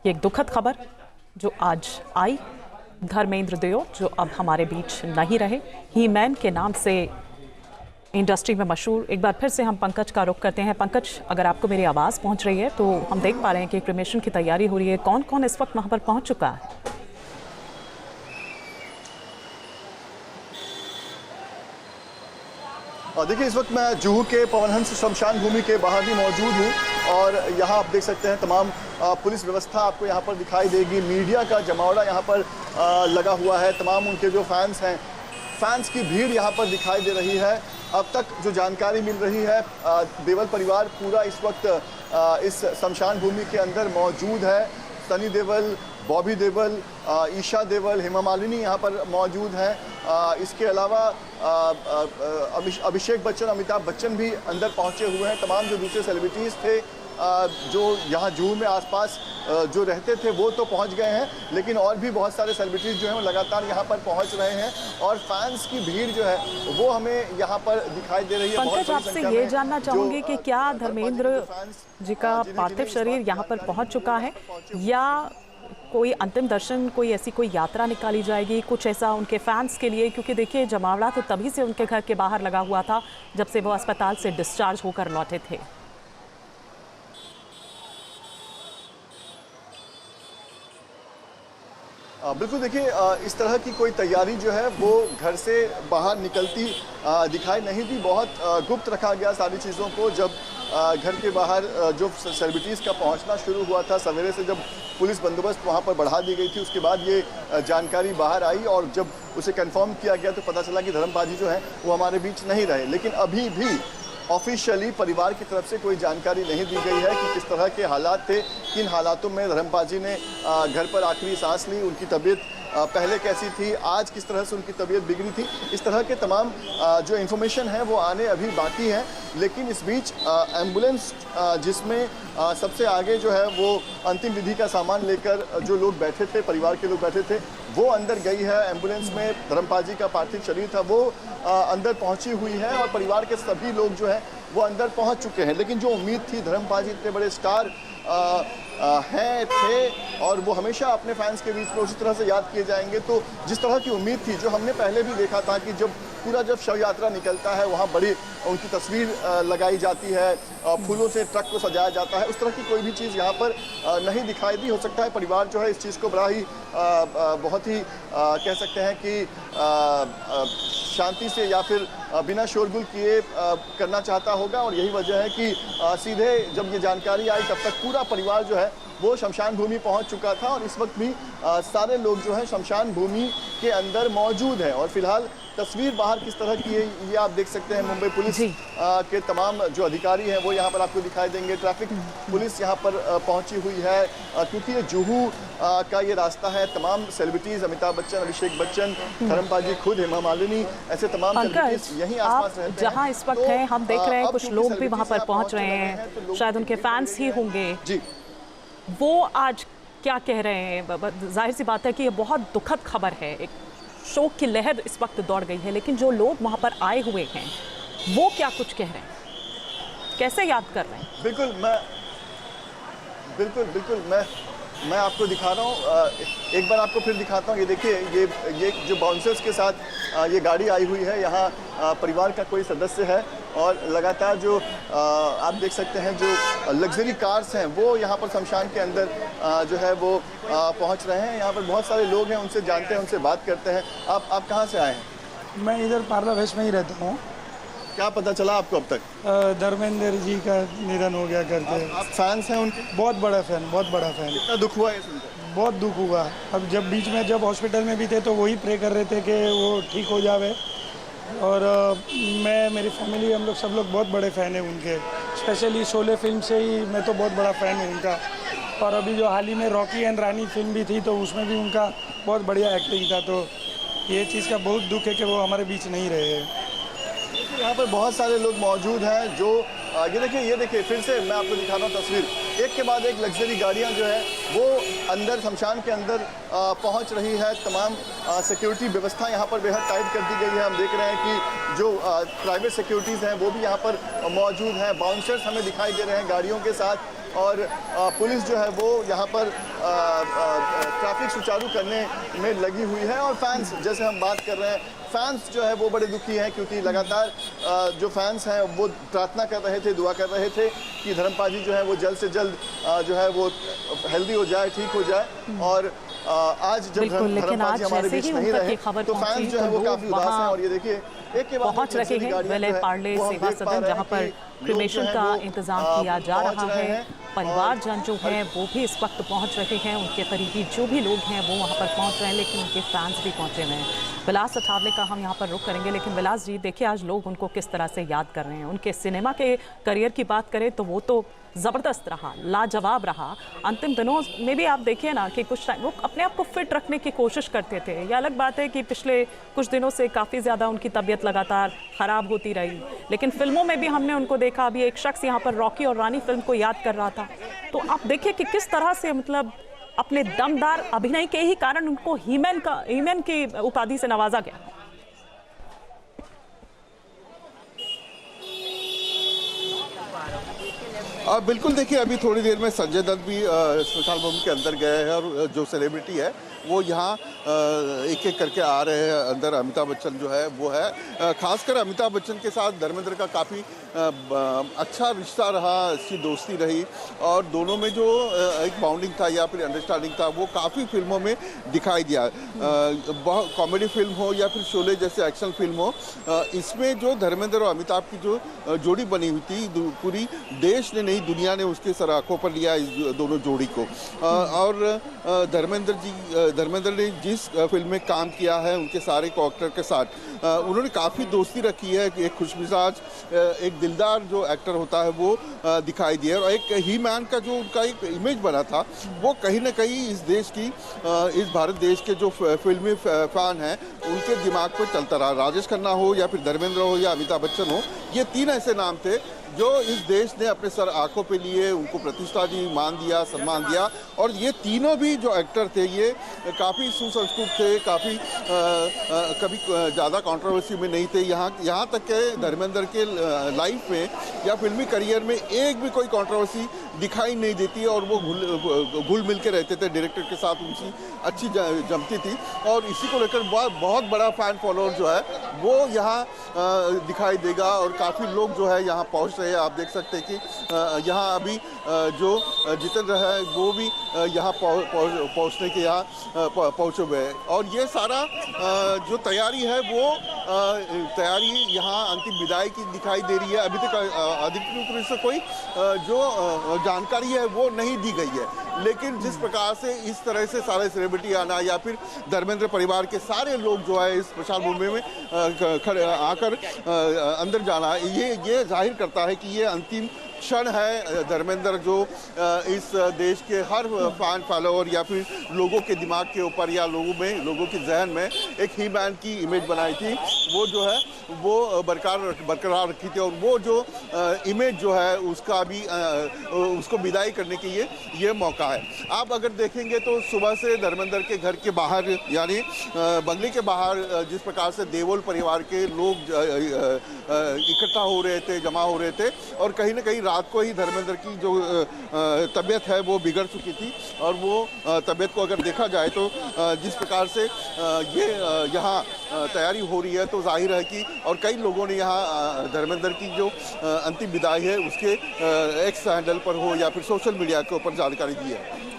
ये एक दुखद खबर जो आज आई। धर्मेंद्र देओ जो अब हमारे बीच नहीं रहे, ही मैन के नाम से इंडस्ट्री में मशहूर। एक बार फिर से हम पंकज का रुख करते हैं। पंकज, अगर आपको मेरी आवाज़ पहुंच रही है तो हम देख पा रहे हैं कि क्रिमेशन की तैयारी हो रही है। कौन कौन इस वक्त वहां पर पहुंच चुका है? देखिए, इस वक्त मैं जुहू के पवनहंस शमशान भूमि के बाहर ही मौजूद हूँ और यहाँ आप देख सकते हैं तमाम पुलिस व्यवस्था आपको यहाँ पर दिखाई देगी। मीडिया का जमावड़ा यहाँ पर लगा हुआ है। तमाम उनके जो फैंस हैं, फैंस की भीड़ यहाँ पर दिखाई दे रही है। अब तक जो जानकारी मिल रही है, देओल परिवार पूरा इस वक्त इस शमशान भूमि के अंदर मौजूद है। सनी देओल, बॉबी देओल, ईशा देओल, हेमा मालिनी यहाँ पर मौजूद हैं। इसके अलावा अभिषेक बच्चन, अमिताभ बच्चन भी अंदर पहुँचे हुए हैं। तमाम जो दूसरे सेलिब्रिटीज़ थे जो यहाँ जुहू में आसपास जो रहते थे वो तो पहुँच गए हैं, लेकिन और भी बहुत सारे सेलिब्रिटीज़ जो हैं वो लगातार यहाँ पर पहुँच रहे हैं और फैंस की भीड़ जो है वो हमें यहाँ पर दिखाई दे रही है। पंकज, आपसे ये जानना चाहूँगी कि क्या धर्मेंद्र जी का पार्थिव शरीर यहाँ पर पहुँच चुका है या कोई अंतिम दर्शन, कोई ऐसी कोई यात्रा निकाली जाएगी, कुछ ऐसा उनके फैंस के लिए? क्योंकि देखिए, जमावड़ा तो तभी से उनके घर के बाहर लगा हुआ था जब से वो अस्पताल से डिस्चार्ज होकर लौटे थे। बिल्कुल, देखिए, इस तरह की कोई तैयारी जो है वो घर से बाहर निकलती दिखाई नहीं दी। बहुत गुप्त रखा गया सारी चीज़ों को। जब घर के बाहर जो सेलिब्रिटीज़ का पहुंचना शुरू हुआ था, सवेरे से जब पुलिस बंदोबस्त वहां पर बढ़ा दी गई थी, उसके बाद ये जानकारी बाहर आई और जब उसे कंफर्म किया गया तो पता चला कि धर्मपाजी जो है वो हमारे बीच नहीं रहे। लेकिन अभी भी ऑफिशियली परिवार की तरफ से कोई जानकारी नहीं दी गई है कि किस तरह के हालात थे, किन हालातों में धर्मपाजी ने घर पर आखिरी सांस ली, उनकी तबीयत पहले कैसी थी, आज किस तरह से उनकी तबीयत बिगड़ी थी। इस तरह के तमाम जो इन्फॉर्मेशन है वो आने अभी बाकी है। लेकिन इस बीच एम्बुलेंस जिसमें सबसे आगे जो है वो अंतिम विधि का सामान लेकर जो लोग बैठे थे, परिवार के लोग बैठे थे, वो अंदर गई है। एम्बुलेंस में धर्मपाजी का पार्थिव शरीर था वो अंदर पहुंची हुई है और परिवार के सभी लोग जो है वो अंदर पहुंच चुके हैं। लेकिन जो उम्मीद थी, धर्मपाजी इतने बड़े स्टार हैं, थे और वो हमेशा अपने फैंस के बीच में उसी तरह से याद किए जाएंगे। तो जिस तरह की उम्मीद थी, जो हमने पहले भी देखा था कि जब शव यात्रा निकलता है वहाँ बड़ी उनकी तस्वीर लगाई जाती है, फूलों से ट्रक को सजाया जाता है, उस तरह की कोई भी चीज़ यहाँ पर नहीं दिखाई दी। हो सकता है परिवार जो है इस चीज़ को बड़ा ही बहुत ही कह सकते हैं कि शांति से या फिर बिना शोरगुल किए करना चाहता होगा और यही वजह है कि सीधे जब ये जानकारी आई तब तक पूरा परिवार जो है वो शमशान भूमि पहुंच चुका था और इस वक्त भी सारे लोग जो हैं शमशान भूमि के अंदर मौजूद हैं। और फिलहाल तस्वीर बाहर किस तरह की है ये आप देख सकते हैं। मुंबई पुलिस के तमाम जो अधिकारी हैं वो यहाँ पर आपको दिखाई देंगे। ट्रैफिक पुलिस यहाँ पर पहुँची हुई है क्योंकि ये जुहू का ये रास्ता है। तमाम सेलिब्रिटीज़, अमिताभ बच्चन, अभिषेक बच्चन, धर्मपाजी खुद, हेमा मालिनी, ऐसे तमाम सेलिब्रिटीज यहीं आसपास रहते हैं। जहाँ इस वक्त हैं, हम देख रहे हैं कुछ लोग भी वहाँ पर पहुँच रहे हैं, शायद उनके फैंस ही होंगे जी। वो आज क्या कह रहे हैं? जाहिर सी बात है कि ये बहुत दुखद खबर है, एक शोक की लहर इस वक्त दौड़ गई है, लेकिन जो लोग वहाँ पर आए हुए हैं वो क्या कुछ कह रहे हैं, कैसे याद कर रहे हैं? बिल्कुल मैं आपको दिखा रहा हूँ, एक बार आपको फिर दिखाता हूँ। ये देखिए, ये जो बाउंसर्स के साथ ये गाड़ी आई हुई है, यहाँ परिवार का कोई सदस्य है और लगातार जो आप देख सकते हैं जो लग्जरी कार्स हैं वो यहाँ पर शमशान के अंदर जो है वो पहुँच रहे हैं। यहाँ पर बहुत सारे लोग हैं, उनसे जानते हैं, उनसे बात करते हैं। आप कहाँ से आए हैं? मैं इधर पार्ला वेस्ट में ही रहता हूँ। क्या पता चला आपको अब तक? धर्मेंद्र जी का निधन हो गया करके। आप फैंस हैं उनके? बहुत बड़ा फ़ैन। कितना दुख हुआ है सुनकर? बहुत दुख हुआ। अब जब बीच में जब हॉस्पिटल में भी थे तो वही प्रे कर रहे थे कि वो ठीक हो जावे और मैं, मेरी फैमिली, हम लोग सब लोग बहुत बड़े फ़ैन हैं उनके। स्पेशली शोले फिल्म से ही मैं तो बहुत बड़ा फ़ैन हूँ उनका। और अभी जो हाल ही में रॉकी एंड रानी फिल्म भी थी तो उसमें भी उनका बहुत बढ़िया एक्टिंग था। तो ये चीज़ का बहुत दुख है कि वो हमारे बीच नहीं रहे हैं। यहाँ पर बहुत सारे लोग मौजूद हैं जो ये देखिए फिर से मैं आपको दिखा रहा हूँ तस्वीर। एक के बाद एक लग्जरी गाड़ियाँ जो है वो अंदर शमशान के अंदर पहुँच रही है। तमाम सिक्योरिटी व्यवस्था यहाँ पर बेहद टाइट कर दी गई है। हम देख रहे हैं कि जो प्राइवेट सिक्योरिटीज़ हैं वो भी यहाँ पर मौजूद हैं। बाउंसर्स हमें दिखाई दे रहे हैं गाड़ियों के साथ। और पुलिस जो है वो यहाँ पर ट्रैफिक सुचारू करने में लगी हुई है। और फैंस, जैसे हम बात कर रहे हैं, फैंस जो है वो बड़े दुखी हैं क्योंकि लगातार जो फैंस हैं वो प्रार्थना कर रहे थे, दुआ कर रहे थे कि धर्मपाल जी जो है वो जल्द से जल्द जो है वो हेल्दी हो जाए, ठीक हो जाए। और आज जब धर्मपाल जी हमारे बीच नहीं रहे तो फैंस जो है वो काफी उदास हैं। और ये देखिए एक के बाद पहुंच रहे हैं वेले पार्ले सेवा सदन, जहां पर क्रिमेशन का इंतजाम किया जा रहा है। परिवारजन जो हैं वो भी इस वक्त पहुंच रहे हैं, उनके करीबी जो भी लोग हैं वो वहां पर पहुंच रहे हैं, लेकिन उनके फैंस भी पहुंचे हुए हैं। विलास अठावले का हम यहाँ पर रुख करेंगे, लेकिन विलास जी देखिए आज लोग उनको किस तरह से याद कर रहे हैं। उनके सिनेमा के करियर की बात करें तो वो तो ज़बरदस्त रहा, लाजवाब रहा। अंतिम दिनों में भी आप देखिए ना कि कुछ टाइम वो अपने आप को फिट रखने की कोशिश करते थे। यह अलग बात है कि पिछले कुछ दिनों से काफ़ी ज़्यादा उनकी तबीयत लगातार ख़राब होती रही, लेकिन फिल्मों में भी हमने उनको देखा। अभी एक शख्स यहाँ पर रॉकी और रानी फिल्म को याद कर रहा था, तो आप देखिए कि किस तरह से मतलब अपने दमदार अभिनय के ही कारण उनको हीमैन की उपाधि से नवाजा गया। बिल्कुल, देखिए अभी थोड़ी देर में संजय दत्त भी स्मशान भूमि के अंदर गए हैं और जो सेलिब्रिटी है वो यहाँ एक एक करके आ रहे हैं अंदर। अमिताभ बच्चन जो है वो है, खासकर अमिताभ बच्चन के साथ धर्मेंद्र का काफ़ी अच्छा रिश्ता रहा, अच्छी दोस्ती रही और दोनों में जो एक बाउंडिंग था या फिर अंडरस्टैंडिंग था वो काफ़ी फिल्मों में दिखाई दिया। बहुत कॉमेडी फिल्म हो या फिर शोले जैसे एक्शन फिल्म हो, इसमें जो धर्मेंद्र और अमिताभ की जो जोड़ी बनी हुई थी, पूरी देश ने नहीं दुनिया ने उसके सराखों पर लिया इस दोनों जोड़ी को। और धर्मेंद्र ने जिस फिल्म में काम किया है उनके सारे को एक्टर के साथ उन्होंने काफ़ी दोस्ती रखी है। एक खुशमिजाज, एक दिलदार जो एक्टर होता है वो दिखाई दिया। और एक ही मैन का जो उनका एक इमेज बना था वो कहीं ना कहीं इस देश की, इस भारत देश के जो फिल्मी फैन हैं उनके दिमाग पर चलता रहा। राजेश खन्ना हो या फिर धर्मेंद्र हो या अमिताभ बच्चन हो, ये तीन ऐसे नाम थे जो इस देश ने अपने सर आंखों पे लिए, उनको प्रतिष्ठा दी, मान दिया, सम्मान दिया। और ये तीनों भी जो एक्टर थे ये काफ़ी सुसंस्कृत थे, काफ़ी कभी ज़्यादा कंट्रोवर्सी में नहीं थे। यहाँ तक के धर्मेंद्र के लाइफ में या फिल्मी करियर में एक भी कोई कंट्रोवर्सी दिखाई नहीं देती और वो घुल मिल के रहते थे। डायरेक्टर के साथ उनकी अच्छी जमती थी और इसी को लेकर बहुत बड़ा फैन फॉलोअर जो है वो यहाँ दिखाई देगा। और काफ़ी लोग जो है यहाँ पहुँच रहे हैं। आप देख सकते हैं कि यहाँ अभी जो जितेंद्र है वो भी यहाँ पहुँचने के यहाँ पहुँचे हुए हैं। और ये सारा जो तैयारी है वो तैयारी यहाँ अंतिम विदाई की दिखाई दे रही है। अभी तक अधिकृत रूप से कोई जो जानकारी है वो नहीं दी गई है, लेकिन जिस प्रकार से इस तरह से सारे सेलिब्रिटी आना या फिर धर्मेंद्र परिवार के सारे लोग जो है इस स्मशान भूमि में आकर अंदर जाना, ये जाहिर करता है कि ये अंतिम क्षण है। धर्मेंद्र जो इस देश के हर फैन फॉलोअर या फिर लोगों के दिमाग के ऊपर या लोगों के जहन में एक ही मैन की इमेज बनाई थी, वो जो है वो बरकरार रखी थी। और वो जो इमेज जो है उसका भी उसको विदाई करने के ये मौका है। आप अगर देखेंगे तो सुबह से धर्मेंद्र के घर के बाहर यानी बंगले के बाहर जिस प्रकार से देओल परिवार के लोग इकट्ठा हो रहे थे, जमा हो रहे थे। और कहीं ना कहीं रात को ही धर्मेंद्र की जो तबीयत है वो बिगड़ चुकी थी। और वो तबीयत को अगर देखा जाए तो जिस प्रकार से ये यहाँ तैयारी हो रही है तो जाहिर है कि और कई लोगों ने यहाँ धर्मेंद्र की जो अंतिम विदाई है उसके एक्स हैंडल पर हो या फिर सोशल मीडिया के ऊपर जानकारी दी है।